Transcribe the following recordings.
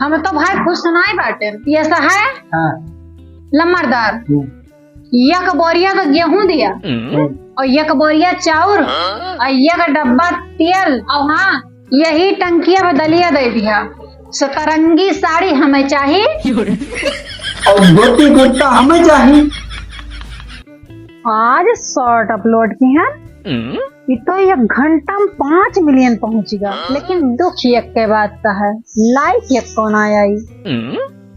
हम तो भाई खुश सुनाई बाटे। ये सा है हाँ। लम्बरदार, एक बोरिया का गेहूं दिया और एक बोरिया चाउर और एक डब्बा तेल और हाँ यही टंकिया में दलिया दे दिया। सतरंगी साड़ी हमें चाहिए और धोती कुर्ता हमें चाहिए। आज शॉर्ट अपलोड की है ये तो 1 घंटा में 5 मिलियन पहुंचेगा, लेकिन दुख एक के बात का है लाइक एक कौन आया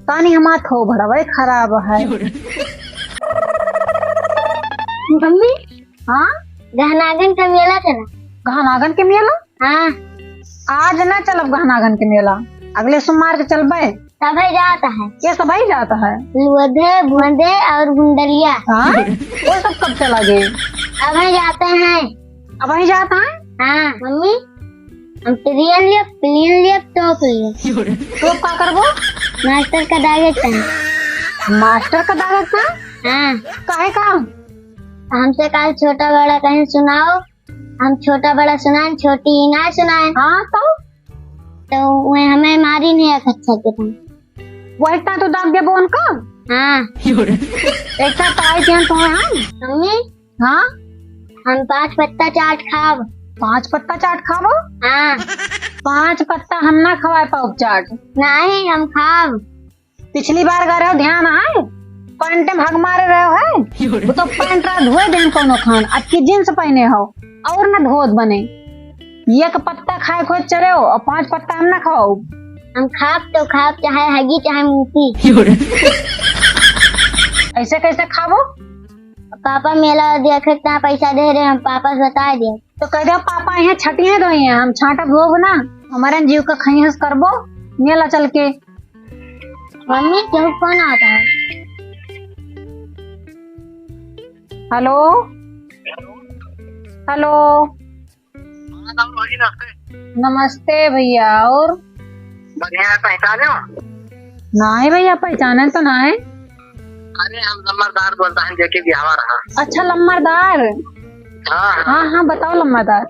तानी हमारा थो भरा भाई खराब है। मम्मी हाँ गहनागन का मेला चला। गहनागन के मेला? हाँ आज ना चलब गहनागन के मेला, अगले सोमवार के चलबे। सभी जाता है, ये सब ही जाता है लुधे भुंदे और गुंडलिया। हाँ वो सब कब चला गए? अभी जाते हैं। अब वही जाता है। हाँ मम्मी हम ट्रेन लिया प्लेन लिया टॉप लिया। तो क्या करबो? मास्टर का दागत है। मास्टर का दादा था? हाँ काहे का? हमसे कल छोटा बड़ा कहीं सुनाओ, हम छोटा बड़ा सुनाए छोटी ना सुनाए। हाँ तो वह हमें मारी नहीं अच्छा के तुम वही तो दाग दे बोन का। हाँ एक साथ पढ़ाई ध्यान तो है हम। मम्मी हाँ हम 5 पत्ता चाट खाब। 5 पत्ता चाट खाबो? हाँ 5 पत्ता हम ना खवाए पाओ चाट। नहीं हम खाब। पिछली बार गए रहो ध्यान है पैंट में हग मारे रहे है वो तो पैंट रहा धोए देन कोनो खान अच्छी जींस पहने हो और न धोत बने। 1 पत्ता खाए खोज चले हो और 5 पत्ता हम ना खाओ। हम खाब तो खाब चाहे हगी चाहे मूसी। ऐसे कैसे खाबो? पापा मेला देखे कितना पैसा दे रहे हम पापा से बता दिया। तो कह दो पापा यहाँ छटिया दो हम छाटा धोब ना हमारे जीव का खैस करबो मेला चल के। मम्मी क्यों कौन आता है? हेलो हेलो नमस्ते भैया। और बढ़िया पहचाने हो? ना है भैया पहचाने तो ना है। अरे हम लम्बरदार बोलता है जो कि बिहावा रहा। अच्छा लम्बरदार। हाँ हाँ हाँ बताओ लम्बरदार।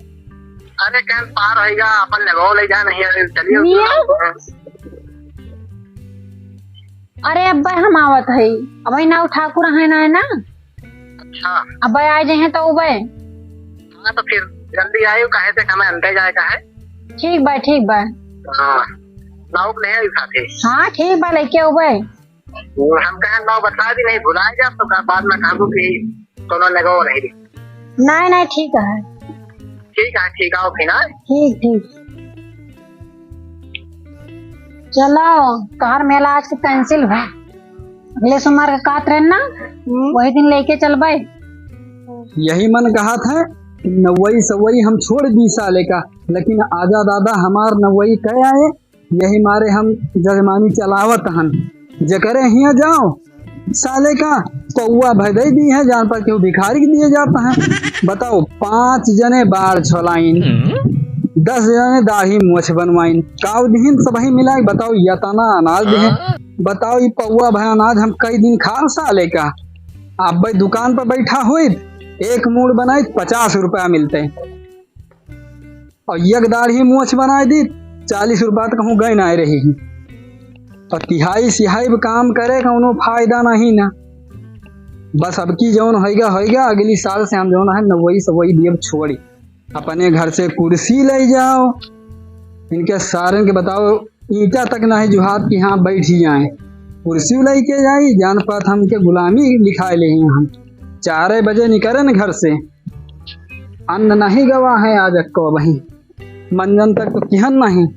अरे कैन पार होएगा अपन लगो ले जा नहीं चलिए। अरे अब हम आवत है अब ना ठाकुर है ना अच्छा अब आ जाए तो उबे। हाँ तो फिर जल्दी आयो काहे से हमें अंदर जाए का है। ठीक बा ठीक बा। हाँ नाव नहीं है साथी। हाँ ठीक बा लेके उबे। हम कहें नाव बता दी नहीं भुलाए जा तो बाद में कहूँ कि कोनो लगो नहीं। नहीं ठीक है। ठीक आओ फिर। ठीक ठीक चलो कार मेला आज के कैंसिल है अगले सोमवार का का ट्रेन ना वही दिन लेके चल भाई। यही मन कहा था नवई सवई हम छोड़ दी साले का, लेकिन आजा दादा हमार नवई कह आए यही मारे हम जजमानी चलावत हन जकरे हिया जाओ साले का पौआ भदई दी है जान पर क्यों भिखारी दिए जाता है। बताओ 5 जने बाढ़ छोलाइन 10 जने दाढ़ी मोछ बनवाइन काव दिन सब ही मिला बताओ यतना अनाज दे। बताओ ये पौआ भाई अनाज हम कई दिन खा साले का। आप भाई दुकान पर बैठा हुई 1 मूड बनाई 50 रुपया मिलते और 1 दाढ़ी मोछ बनाई दी 40 रुपया तक कहूँ गई ना रही। और तिहाई सिहाई काम करे कौनो फायदा नहीं ना। बस अब की जौन होएगा अगली साल से हम जौन है नवई सवई दिए छोड़ी अपने घर से कुर्सी ले जाओ इनके सारन के बताओ ईटा तक ना है जो हाथ की हाँ बैठ ही जाए कुर्सी लेके जाई जान पात हम के गुलामी लिखाए ले हम 4 बजे निकले न घर से अन्न नहीं गवा है आज को वही मंजन तक तो किहन नहीं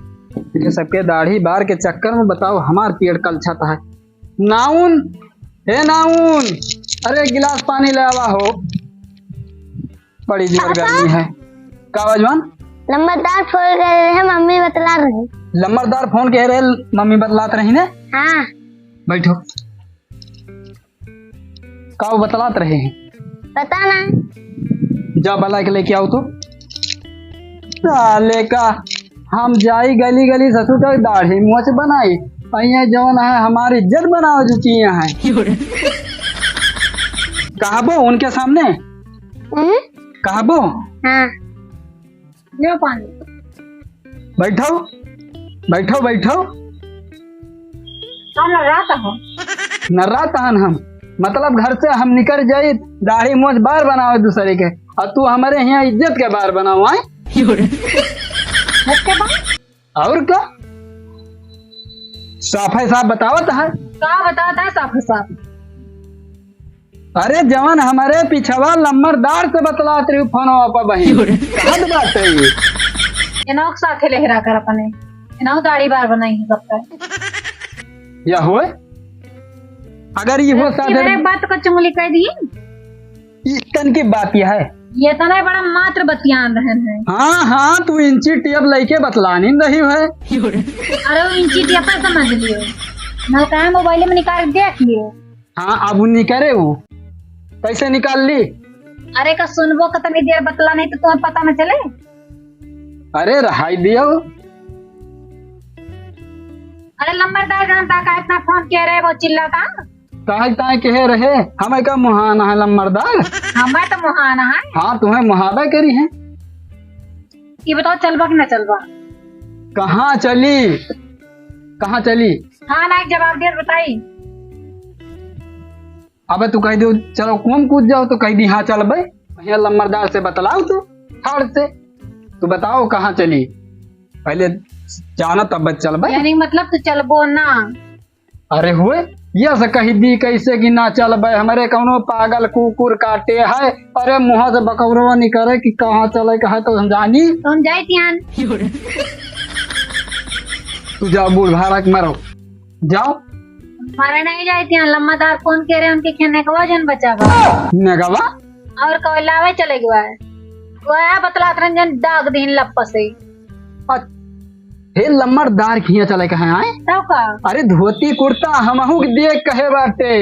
ये सबके दाढ़ी बार के चक्कर में बताओ हमार पेड़ कल छता है। नाउन हे नाउन अरे गिलास पानी ले आवा हो बड़ी जोर गर्मी है। कावजवान लंबरदार फोन कर रहे हैं मम्मी बतला रही। लंबरदार फोन कह रहे मम्मी बतलात रही ने। हाँ बैठो काव बतलात रहे हैं पता ना। जा बला के लेके आओ तो साले का हम जाई गली गली ससुर का दाढ़ी मोछ बनाई अहिया जौन है हमारी इज्जत बनाओ जो चीज है। कहबो उनके सामने कहबो। हाँ ले पानी। बैठो बैठो बैठो कौन रात हो? नर्रा तहन हम मतलब घर से हम निकल जाए दाढ़ी मोछ बार बनाओ दूसरे के और तू हमारे यहाँ इज्जत के बार बनाओ आए उसके बाद और क्या साफ है साफ बतावत है। क्या बताता है साफ साफ? अरे जवान हमारे पिछवा लम्बरदार से बतलात रही फोनो पर बहन हद बात है ये। इनों के साथ लहरा कर अपने इनों दाढ़ी बार बनाई है सबका। या हो अगर ये हो साथ मेरे बात को चुंगली कह दी। इस तन की बात यह है ये तो नहीं बड़ा मात्र बतियान रहन है। हाँ हाँ तू इंची टेप लेके बतलानी रही है। अरे वो इंची टेप समझ लियो मैं कहा मोबाइल में निकाल के देख लियो। हाँ अब निकले वो कैसे निकाल ली? अरे का सुनबो कितनी देर बतला नहीं तो तुम्हें पता न चले। अरे रहाई दियो। अरे लंबरदार जानता का इतना फोन कह रहे वो चिल्लाता। ताहे ताहे कहे रहे हमें का मुहाना है लम्बरदार। हमें तो मुहाना है। हाँ तुम्हें मुहादा करी है। ये बताओ चलबा कि न चलबा? कहाँ चली कहाँ चली? हाँ ना एक जवाब दे बताई। अबे तू कह दो चलो कौन कूद जाओ तो कह दी हाँ चल भाई भैया लम्बरदार से बतलाओ तू ठाड़ से तू बताओ कहाँ चली पहले जाना तब चल भाई। यानी मतलब तू चलबो ना? अरे हुए यह से कही दी कैसे कि ना चल भाई हमारे कौनो पागल कुकुर काटे है। अरे मुँह से बकौरवा निकले कि कहाँ चले कहा तो हम जानी। तो हम जाए त्यान। तू जाओ बूढ़ भारत मरो जाओ। हमारा नहीं जाए त्यान लम्बादार फोन कह रहे उनके खेने का वजन बचावा नगवा और कोयलावे चले गया है वह बतलात रंजन दाग दिन लप्पा से। हे लम्बरदार खिया चले कहे आए तब का? अरे धोती कुर्ता हमहू के देख कहे बाटे।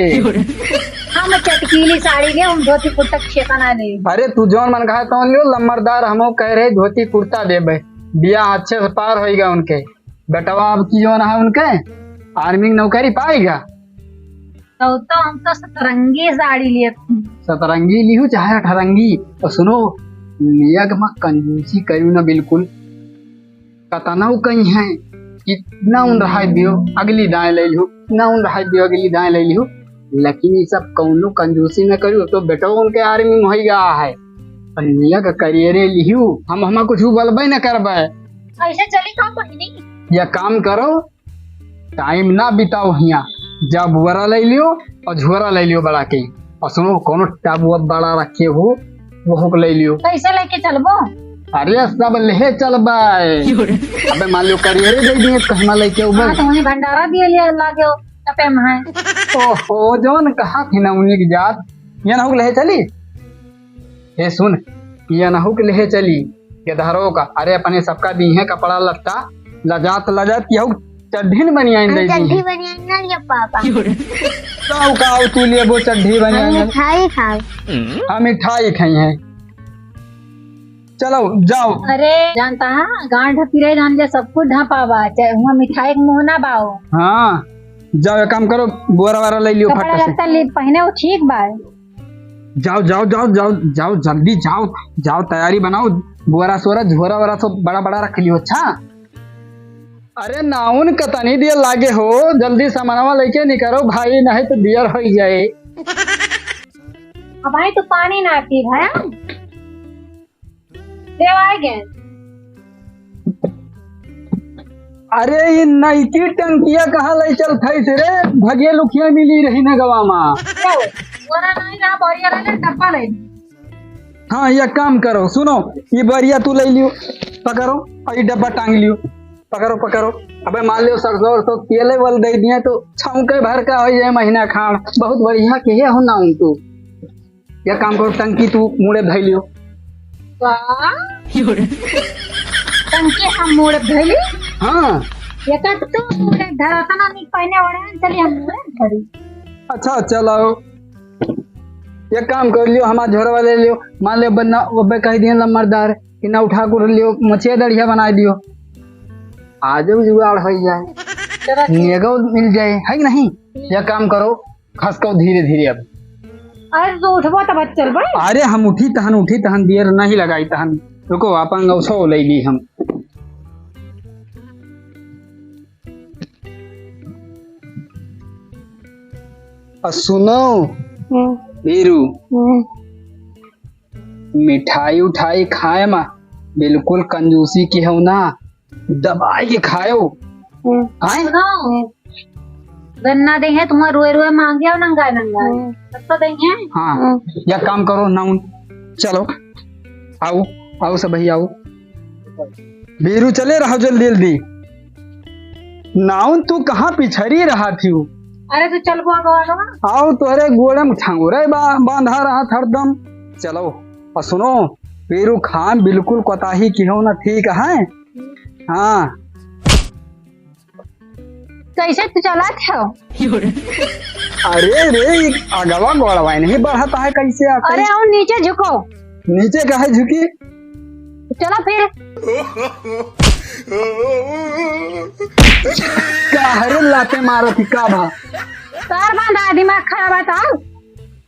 हम चटकीली साड़ी ले हम धोती कुर्ता ठेकाना नहीं। अरे तू जौन मन कहा तो लियो लम्बरदार हमहू कह रहे धोती कुर्ता देबे बियाह अच्छे से पार होएगा उनके बेटवा अब की जौन है उनके आर्मी की नौकरी पाएगा। तो हम तो सतरंगी साड़ी लिए सतरंगी लिहू चाहे अठरंगी और सुनो लिया के मैं कंजूसी करू ना बिल्कुल कतनाऊ कहीं है कितना उन रहा दियो अगली दाएं ले लियो ना उन रहा दियो अगली दाएं ले लियो लेकिन ये सब कौनो कंजूसी न करू तो बेटो उनके आर्मी में हो गया है लिया का करियर लिहू हम कुछ बलबे न करबे। ऐसे चली काम महीने या काम करो टाइम ना बिताओ हिया जा बुआरा ले लियो और झोरा ले लियो बड़ा के और सुनो कोनो टाबुआ बड़ा रखे हो वो ले लियो। कैसे लेके चलबो? अरे सब ले चलबे अबे मान लो करियर दे दिए कहना लेके उबे। हाँ तो उन्हें भंडारा दिए लिया लागे टपे में है। ओहो जौन कहा थी ना उन्हीं की जात ये ना ले चली। ये सुन ये ना ले चली ये धरो का अरे अपने सबका दी है कपड़ा लत्ता लजात लजात यहू चड्ढीन बनियान दे दी चड्ढी है। बनियान ना लिया पापा काऊ तू लिए वो चड्ढी बनियान मिठाई खाओ। हम मिठाई खाई है चलो जाओ। अरे जानता है गांड ढपीरे जान ले सब कुछ ढपावा चाहे वहाँ मिठाई के मुँह ना बाओ। हाँ जाओ एक काम करो बोरा वारा ले लियो कपड़ा फट से लगता ले पहने वो ठीक बा। जाओ जाओ जाओ जाओ जाओ जल्दी जाओ जाओ तैयारी बनाओ बोरा सोरा झोरा वोरा सब बड़ा बड़ा रख लियो। अच्छा अरे नाउन कतनी दिया लागे हो जल्दी सामानवा लेके निकलो भाई नहीं तो दियर हो जाए। भाई तू पानी ना पी भाई देव आएगे। अरे ये नईकी टंकिया कहाँ ले चल थे रे भगे लुखिया मिली रही न गवामा। नहीं रहा बोरिया ले डब्बा ले। हाँ ये काम करो सुनो ये बरिया तू ले लियो पकड़ो और ये डब्बा टांग लियो पकड़ो पकड़ो। अबे मान लियो सरसों वरसों केले वल दे दिए तो छौके भर का हो जाए महीना खान बहुत बढ़िया के हो ना तू ये काम करो टंकी तू मुड़े धै लियो। टंकी हम मोड़ धैली। हाँ ये का तो मोड़े धरता ना नहीं पहने वड़े चली हम मोड़े धरी। अच्छा चलो ये काम कर लियो हमारा झोरवा ले लियो मान लियो बन्ना वो कह दिए लम्बरदार कि ना उठा कर लियो मछिया दड़िया बना दियो आज जुगाड़ हो जाए नेगो मिल जाए है कि नहीं। यह काम करो खस को धीरे धीरे अब। अरे तो उठबो तब चल भाई। अरे हम उठी तहन देर नहीं लगाई तहन रुको अपन गौसो ले ली हम। और सुनो वीरू, मिठाई उठाई खाए मा बिल्कुल कंजूसी की हो ना, दबाई के खाओ। आए सुनो, गन्ना देंगे तुम्हारे रोए रोए मांगे और नंगा नंगा तो देंगे। हाँ, या काम करो नाउन, चलो आओ आओ सब भाई आओ। वीरू चले रहो जल्दी जल्दी। नाउन तू कहाँ पिछड़ी रहा थी? अरे तो चल गो आओ तोरे गोड़े में ठंगोरे बांधा रहा था हरदम। चलो और सुनो, वीरू खान बिल्कुल कोताही की हो ना, ठीक है? हाँ कैसे तू चला था? अरे रे अगवा गोड़वा नहीं बढ़ता है कैसे आकर? अरे आओ नीचे झुको। नीचे कहे झुकी? चलो फिर। क्या हरे लाते मारो थी का भा? तार बांधा, दिमाग खराब है तार।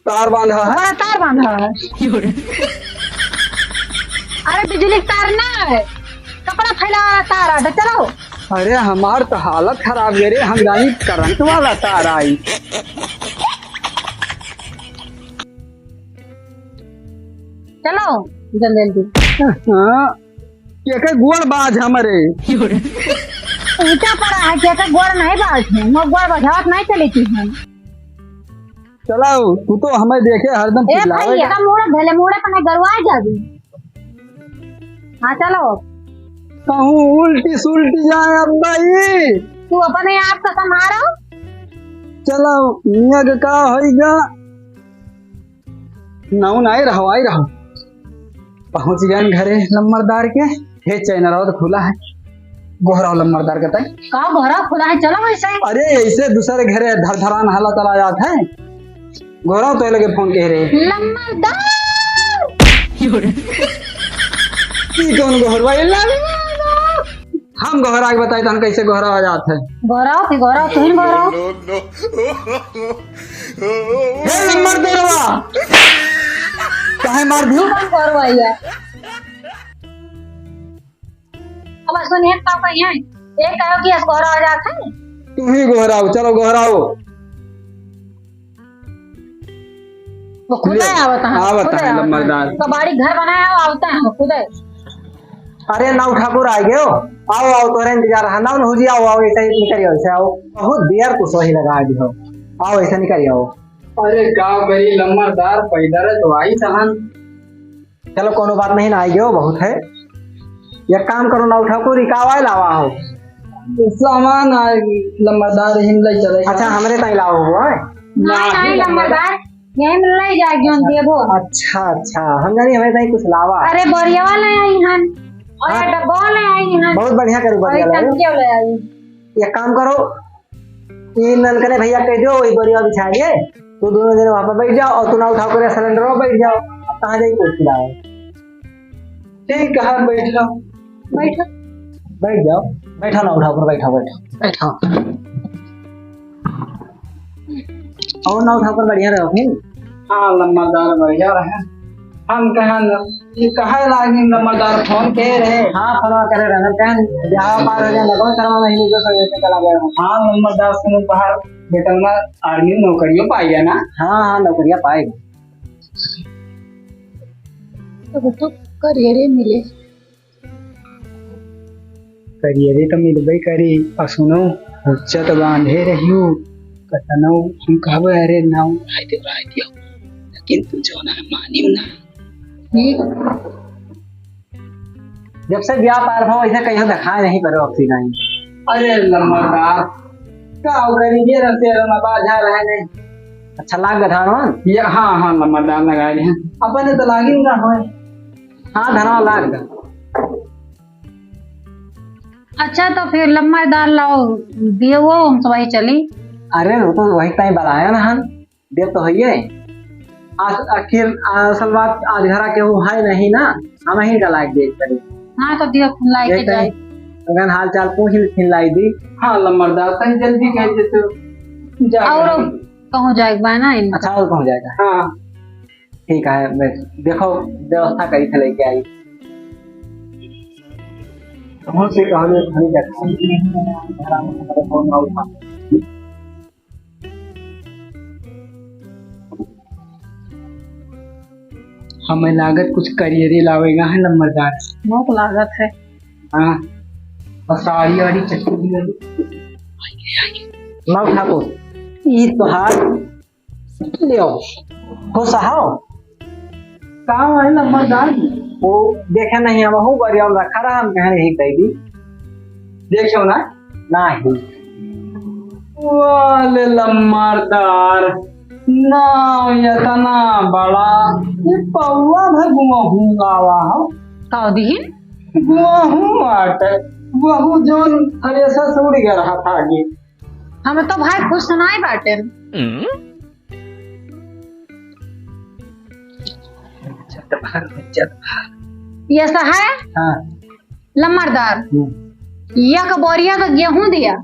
तार बांधा है? बड़ा तार बांधा है। अरे बिजली का तार ना है, कपड़ा फैला वाला तार है। चलो। अरे हमार तो हालत खराब है रे, हम जानी करंट वाला तार आई। चलो जल्दी जल्दी। हाँ, के गोड़ बाज हमारे ऊंचा पड़ा है, क्या गोड़ नहीं बाज है, वो गोड़ बजावत नहीं चली थी हम। चलो तू तो हमें देखे हरदम ए भाई का मोड़ा धले मोड़े पर गरवाए जाबी। हाँ चलो। कहूँ उल्टी सुल्टी जाए अब भाई। तू अपने आप का संभालो। चलो मियाँ का होगा। नाउन आई रहो पहुंच गए घरे लम्बरदार के। हे चैनल तो खुला है, गोहरा लम्बरदार के तक का गोहरा खुला है। चलो वैसे। अरे ऐसे दूसरे घरे धरधरान हाला चला जाता है। गोहरा तो लगे फोन कह रहे लम्बरदार की कौन गोहरवा हम गोहरा के बताए तो कैसे गोहरा आ जाता है। गोहराओ की गोहराओ तुम गोहराओ। हे लम्बरदारवा काहे मार दियो? कौन गोहरवाइया? अब सुनिए का कहिए एक कहो कि गोहरा आ जाता है। तुम ही गोहराओ, चलो गोहराओ। वो खुद आवता है लम्बरदार। कबाड़ी घर बनाया हुआ आवता है खुद। अरे नाव ठाकुर आ गए हो, आओ आओ तोरे इंतजार रहा। नाव हो जी, आओ ऐसा ही निकलियो, ऐसे आओ। बहुत देर तो सोही लगा दी हो, आओ ऐसा निकलियो। अरे गाँव गई लम्बरदार पैदल तो आई सहन। चलो कोनो बात नहीं ना, आ गए हो बहुत है। एक काम करो नाव ठाकुर, इकावा लावा हो सामान लम्बरदार हिंद चले। अच्छा हमरे तई लाओ हो नहीं लम्बरदार यही मिल रही जाएगी उन देबो। अच्छा अच्छा, हम जानी हमें तई कुछ लावा। अरे बोरिया वाले आई हन और ये डब्बा वाले आई हन। बहुत बढ़िया करी और बढ़िया टंकी वाले आई। एक काम करो, ये नलकने भैया कह दो वही बोरिया बिछा दिए, तो दोनों जने वहां पर बैठ जाओ और तू नाव ठाकुर सिलेंडर में बैठ जाओ। कहाँ जाए कुछ खिलाओ। ठीक है बैठ जाओ। बैठो बैठ जाओ, बैठो नाव ठाकुर, बैठो बैठो बैठो। और नाव ठाकुर बढ़िया रहो फिर। हाँ लम्बरदार बढ़िया रहे। हम ये कहे लागी लम्बरदार फोन कह रहे। हाँ फोन करे रहना, कहन ब्याह पार हो जाए लगो करवा नहीं जो सब चला गया। हाँ लम्बरदार सुनो बाहर बेटल में आर्मी नौकरियों पाई है ना। हाँ हाँ नौकरियां पाएगा। तो करियर मिले। करियर तो मिलबे करी। और सुनो उच्चत बांधे रहियो कतनो हम कहबे अरे नाउ उठाई दियो, लेकिन तू जो ना मानियो ना। ठीक जब से ब्याह पार हो ऐसे कहीं दिखाए नहीं करो अक्सी नहीं। अरे लम्बरदार का करिए रसे रमा बाजा रहे ने। अच्छा लाग गधा ना ये। हाँ हाँ लम्बरदार लगा रहे हैं अपने तो लागी ना हो। हाँ धनवा लाग गा। अच्छा तो फिर लम्बरदार लाओ दिए वो हम सब वही चली। अरे वो तो वही टाइम बनाया ना हम देव तो है। आखिर असल बात आज घरा के वो है नहीं ना, हम ही का लाग देख करी। हाँ तो दियो लाई के जाए। अगर हाल चाल पूछ ली लाई दी। हाँ लम्बरदार तन जल्दी कह दे तो जा। और कहूँ जाएगा ना इन। अच्छा और पहुँच जाएगा। हाँ ठीक है, मैं देखो व्यवस्था करी थे लेके आई। बहुत से कहानी खड़ी जगह हमें लागत कुछ करियरे लावेगा है नंबरदार। बहुत लागत है। हाँ और साड़ी वाड़ी चटनी वाली। नौ ठाकुर ई तोहार लियो खुश हो कहाँ है नंबरदार? वो देखे नहीं हम हूँ बढ़िया रखा रहा हम कह नहीं कही दी देखो ना नहीं वाले लम्बरदार नाम इतना बड़ा ये पौवा भर गुआहू लावा हो कौदीन गुआहू आटे वहू जोन थ्रेसर से उड़ गया रहा था आगे। हम तो भाई खुश सुनाई बाटे। ये सा है हाँ लम्बरदार, एक बोरिया का गेहूं दिया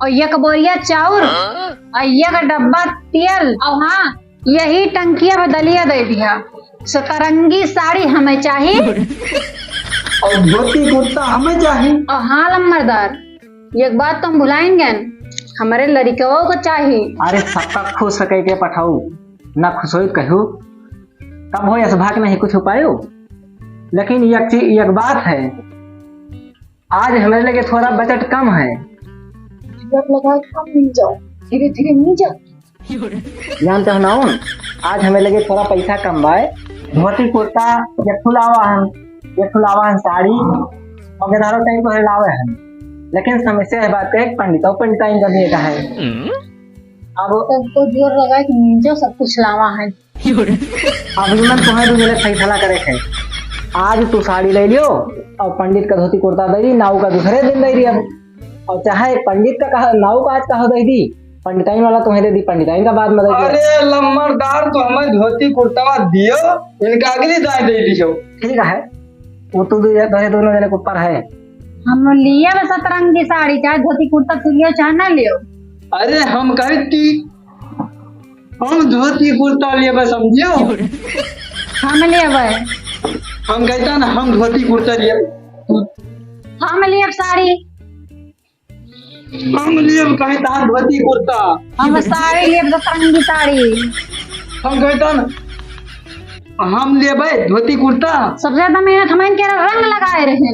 और एक बोरिया चाउर और एक डब्बा तेल और हाँ यही टंकिया में दलिया दे दिया। सतरंगी साड़ी हमें चाहिए और धोती कुर्ता हमें चाहिए। और हाँ लम्बरदार, एक बात तुम भुलाएंगे न, हमारे लड़कों को चाहिए। अरे सबका खुश सके के पठाऊ ना खुश हो कहू तब हो या भाग नहीं कुछ हो पायो। लेकिन एक बात है, आज हमारे लगे थोड़ा बजट कम है। धीरे धीरे नहीं जाओ। जानते हो ना आज हमें लगे थोड़ा पैसा कम बाय धोती कुर्ता एक फुलावा है साड़ी और गेदारो टाइम को लावे है। लेकिन समस्या है बात का एक पंडिता इनका भी का है। अब सबको जोर लगा कि नीचे सब कुछ लावा है। अब मन तुम्हें दूसरे फैसला करे है। आज तू साड़ी ले लियो और पंडित का धोती कुर्ता दे दी, नाव का दूसरे दिन दे दी। अब और चाहे पंडित का कहा नाव का आज कहा दे दी, पंडिताइन वाला तुम्हें दे दी, पंडिताइन का बाद में दे दी। अरे लम्बरदार तो हमें धोती कुर्ता दियो, इनका अगली दाय दे दीजिए। ठीक है वो तो दोनों जने के ऊपर है। हम लिए बस सतरंगी साड़ी, चाहे धोती कुर्ता लियो चाहे ना लियो। अरे हम कहती हम धोती कुर्ता लिए बस समझियो। हम लिए भाई, हम कहता ना हम धोती कुर्ता लिए, हम लिए साड़ी, हम लिए कहता धोती कुर्ता, हम साड़ी लिए सतरंगी साड़ी। हम कहता ना हम लिए भाई धोती कुर्ता। सबसे ज्यादा मेहनत हमारे के रंग लगाए रहे।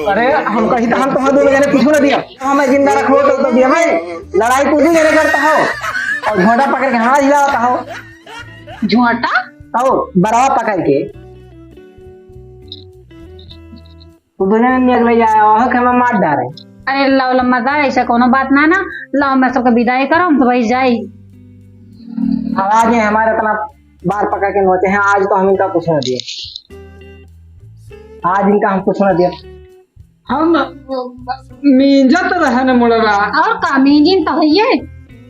अरे हम कही हम तुम्हें दोनों जने कुछ ना दिया, हमें जिंदा रखो तो दिया भाई। लड़ाई तू ही मेरे करता हो और झोंटा पकड़ के हमारा हिलाता हो। झोंटा आओ बराबर पकड़ के तू दोनों ने निकल आया हो कि हम मार डाले। अरे लाओ लम्बरदार, ऐसा कोनो बात ना ना, लाओ मैं सबका विदाई करो, हम तो भाई जाई। आवाज है हमारे इतना बार पकड़ के नोचे हैं। आज तो हम इनका कुछ ना दिए, आज इनका हम कुछ ना दिए। हम मींजत रहे न मुड़वा और कामीजिन तो है ये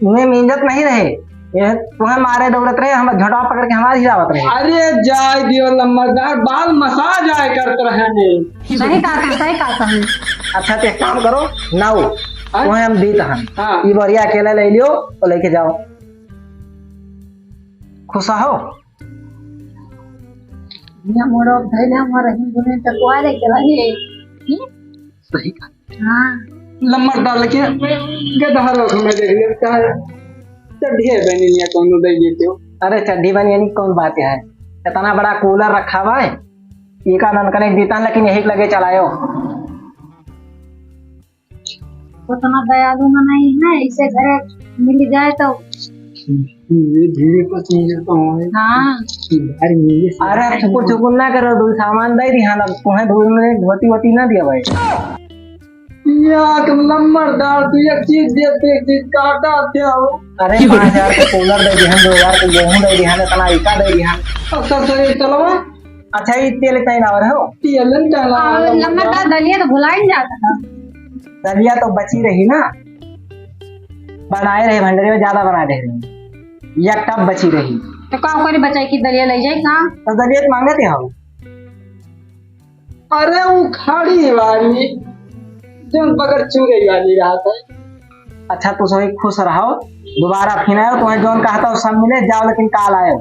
तुम्हें मिंजत नहीं रहे, ये तुम्हें मारे दौड़त रहे, हम झोटा पकड़ के हमारी हिलावत रहे। अरे जाय दियो लम्बरदार, बाल मसाज आए करते रहे। सही कहा है। अच्छा तो एक काम करो नाउ तुम्हें हम दी हम हाँ। ये बढ़िया अकेला ले लियो और लेके जाओ। खुश हो मोड़ो धैले हमारे हिंदू ने टकवा दे के लगे। सही कहा हाँ लम्बरदार लेके गदहरो में देख ले का चढ़िए बनिया कोनो दे देते हो। अरे चड्डी बनी यानी कौन बात है, इतना बड़ा कूलर रखा हुआ है, ये का नन कनेक्ट देता लेकिन यही लगे चलायो। उतना दयालु नहीं है, इसे घरे मिल जाए तो धीरे पसीने तो होए। हाँ अरे मेरे अरे चुकुर चुकुर ना करो, दो सामान दे दी। हाँ तुम्हें धूल में धोती वोती ना दिया भाई। यार लम्बरदार तू एक चीज देते एक चीज काटा क्या हो। अरे 5000 के कूलर दे दी हम, 2000 के गेहूं दे दी हम, इतना इका दे दी हम। सब सही चलवा। अच्छा ये तेल कहीं लावर हो, तेलन चला लम्बरदार दलिया तो भुला ही जाता था। दलिया तो बची रही ना, बनाए रहे भंडारे में ज्यादा बना दे रही, एक टब बची रही तो का करे बचाई की दलिया ले जाए कहाँ। तो दलिया तो मांगे थे हम। अरे वो खाड़ी वाली जो बगैर चूरे वाली रात है। अच्छा तो सभी खुश रहो, दोबारा फिर आयो, तुम्हें जोन कहा था सब मिले जाओ, लेकिन काल आयो।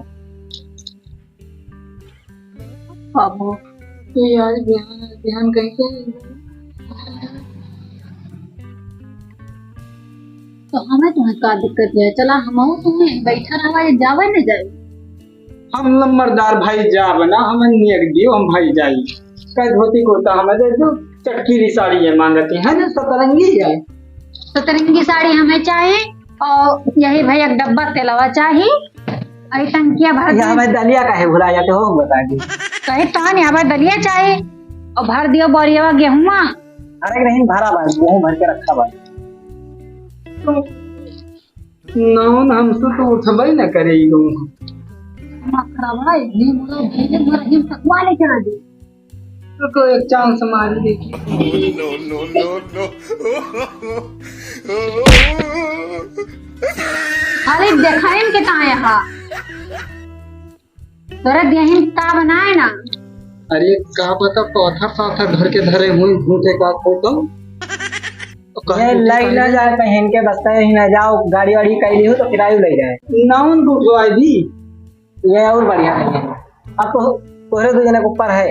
बाबू यार ध्यान कैसे तो हमें तुम्हें का दिक्कत है, चला हम तुम्हें बैठा रहा जावे न जाए। हम लम्बरदार भाई जा बना हम नियक दियो हम भाई जाई कई धोती कुर्ता हमें दे दो चटकीरी साड़ी है मांगते हैं ना सतरंगी है सतरंगी साड़ी हमें चाहिए और यही भैया डब्बा तेलवा चाहिए और टंकिया भर यहाँ दियो। में दलिया का है भुला जाते हो बता दी। कहे तहन यहाँ पर दलिया चाहिए और भर दियो बोरिया गेहुआ। अरे नहीं भरा भाई गेहूं भर के रखा भाई। नौन हमसे तो उठबई न करे तो एक चांस मार देखी खाली देखाइन के ता यहाँ तोरा देहिन का बनाए ना। अरे का पता पौधा पाथा घर के धरे हुए घूटे का फोटो ये लग ना जाए पहन के बस्ता ही ना जाओ गाड़ी वाड़ी कैली हो तो किराया ले जाए नाउन को उठवाई दी ये और बढ़िया है। अब तो तोरे दो जने के ऊपर है।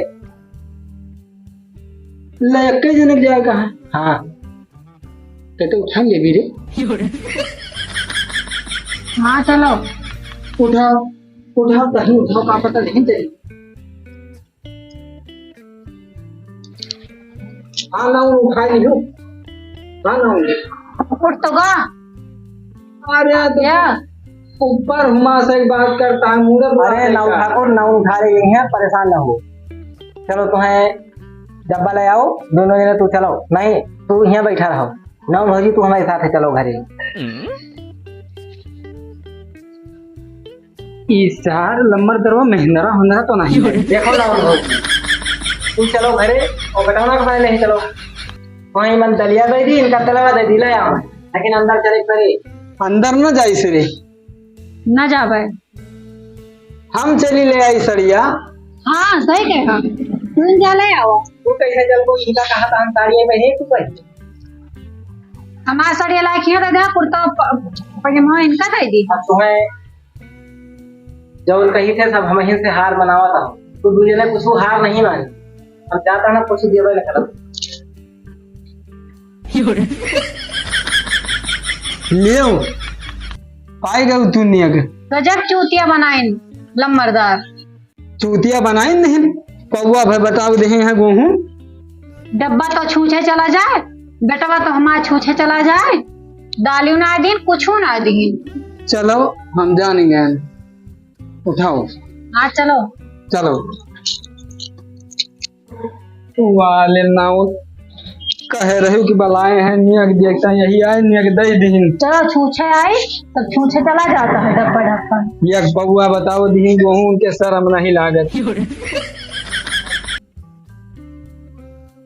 लके जनक जाएगा है हाँ तो उठाएंगे भी रे हाँ चलो उठाओ उठाओ कहीं उठाओ का पता नहीं तेरी हाँ ना उठा लियो हाँ ना उठ तो गा अरे या ऊपर हुमा से एक बात करता है मुझे अरे ना ठाकुर ना उठा रही हैं परेशान ना हो। चलो तुम्हें डब्बा ले आओ दोनों जने तू चलो नहीं तू यहाँ बैठा रहो ना भौजी तू हमारे साथ है चलो घरे। ईसार लंबर दरवा महिंद्रा हुंदरा तो नहीं है। देखो ना भौजी तू चलो घरे और बेटा ना खाने नहीं चलो वहीं मन दलिया दे दी इनका तलवा दे दी ले आओ लेकिन अंदर चले करे अंदर न जाई से रे न जावे। हम चली ले आई सड़िया हाँ सही कहा तुम जा ले आओ। तू कैसे चल को इनका कहा था हम साड़ियाँ पहने तू कैसे हमारा साड़ी लायक ही दे कुर्ता पजामा इनका दे दी। अब तुम्हें जब कही थे सब हम ही से हार मनावा था तो दूसरे ने कुछ हार नहीं मानी हम चाहता ना कुछ देवे न करब लियो पाई गए तू नियग गजब चूतिया बनाइन लम्बरदार। चूतिया बनाई नहीं कौआ भाई बताओ दे हैं गेहूं डब्बा तो छूछे चला जाए बेटवा तो हमारा छूछे चला जाए दालियों ना दिन कुछ ना दिन। चलो हम जानेंगे उठाओ हाँ चलो चलो वाले नाउ कह रहे हो कि बलाए हैं नियक देखता यही आए नियक दे दिन चलो छूछे आई तब छूछे चला जाता है डब्बा ढक्कन। एक बउआ बताओ दी गेहूं के शर्म नहीं लागत